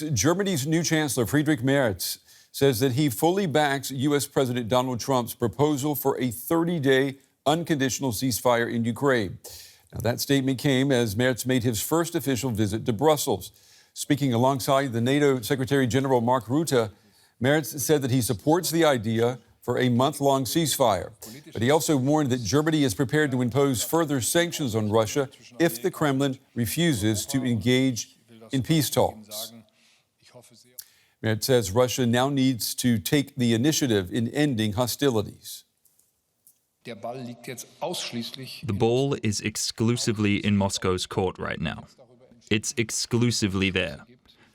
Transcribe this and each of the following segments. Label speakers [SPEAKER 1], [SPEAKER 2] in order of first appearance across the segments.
[SPEAKER 1] weeks, Germany's new Chancellor Friedrich Merz says that he fully backs U.S. President Donald Trump's proposal for a 30-day unconditional ceasefire in Ukraine. Now, that statement came as Merz made his first official visit to Brussels. Speaking alongside the NATO Secretary-General Mark Rutte, Merz said that he supports the idea for a month-long ceasefire. But he also warned that Germany is prepared to impose further sanctions on Russia if the Kremlin refuses to engage in peace talks. Merz says Russia now needs to take the initiative in ending hostilities.
[SPEAKER 2] The ball is exclusively in Moscow's court right now. It's exclusively there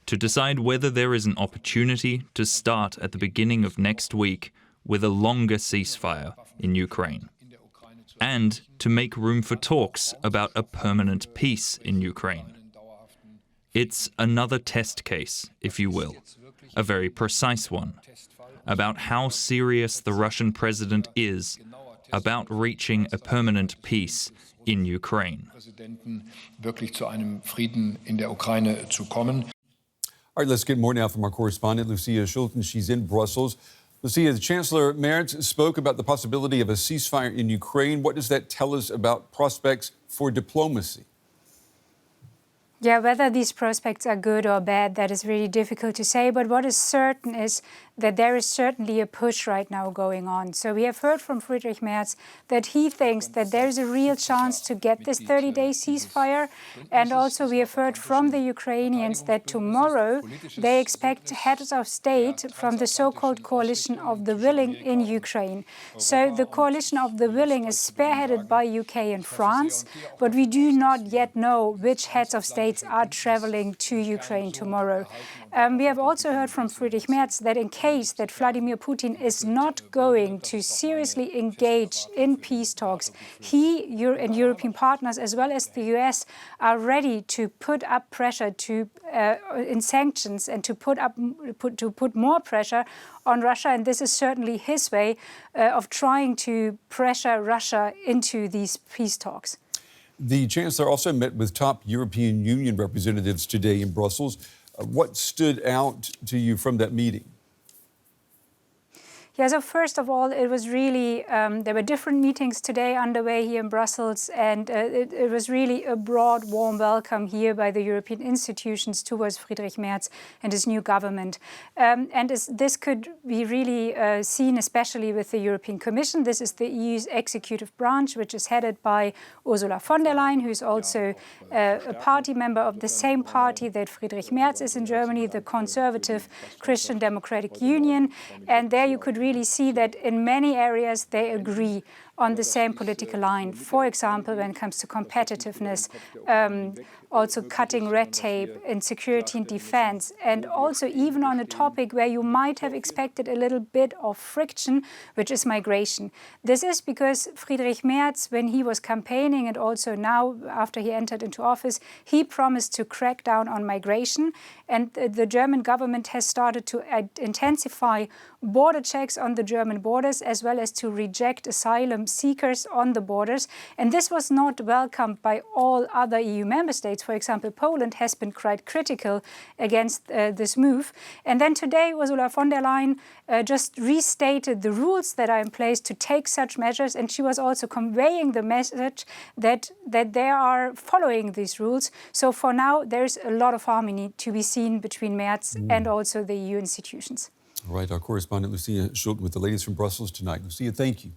[SPEAKER 2] to decide whether there is an opportunity to start at the beginning of next week with a longer ceasefire in Ukraine, and to make room for talks about a permanent peace in Ukraine. It's another test case, if you will, a very precise one, about how serious the Russian president is about reaching a permanent peace in Ukraine.
[SPEAKER 1] All right, let's get more now from our correspondent, Lucia Schulten. She's in Brussels. Lucia, Chancellor Merz spoke about the possibility of a ceasefire in Ukraine. What does that tell us about prospects for diplomacy?
[SPEAKER 3] Yeah, whether these prospects are good or bad, that is really difficult to say. But what is certain is that there is certainly a push right now going on. So we have heard from Friedrich Merz that he thinks that there is a real chance to get this 30-day ceasefire. And also we have heard from the Ukrainians that tomorrow they expect heads of state from the so-called coalition of the willing in Ukraine. So the coalition of the willing is spearheaded by UK and France, but we do not yet know which heads of state are traveling to Ukraine tomorrow. We have also heard from Friedrich Merz that in case that Vladimir Putin is not going to seriously engage in peace talks, he and European partners as well as the US are ready to put up pressure in sanctions and to put more pressure on Russia. And this is certainly his way of trying to pressure Russia into these peace talks.
[SPEAKER 1] The Chancellor also met with top European Union representatives today in Brussels. What stood out to you from that meeting?
[SPEAKER 3] Yeah, so first of all, it was really, there were different meetings today underway here in Brussels, and it was really a broad, warm welcome here by the European institutions towards Friedrich Merz and his new government. And this could be really seen especially with the European Commission. This is the EU's executive branch, which is headed by Ursula von der Leyen, who is also a party member of the same party that Friedrich Merz is in Germany, the conservative Christian Democratic Union. And there you could really see that in many areas they agree on the same political line. For example, when it comes to competitiveness, also cutting red tape in security and defense, and also even on a topic where you might have expected a little bit of friction, which is migration. This is because Friedrich Merz, when he was campaigning and also now after he entered into office, he promised to crack down on migration, and the German government has started to intensify border checks on the German borders as well as to reject asylum seekers on the borders. And this was not welcomed by all other EU member states. For example, Poland has been quite critical against this move. And then today, Ursula von der Leyen just restated the rules that are in place to take such measures. And she was also conveying the message that they are following these rules. So for now, there's a lot of harmony to be seen between Merz and also the EU institutions.
[SPEAKER 1] All right, our correspondent Lucia Schulten with the latest from Brussels tonight. Lucia, thank you.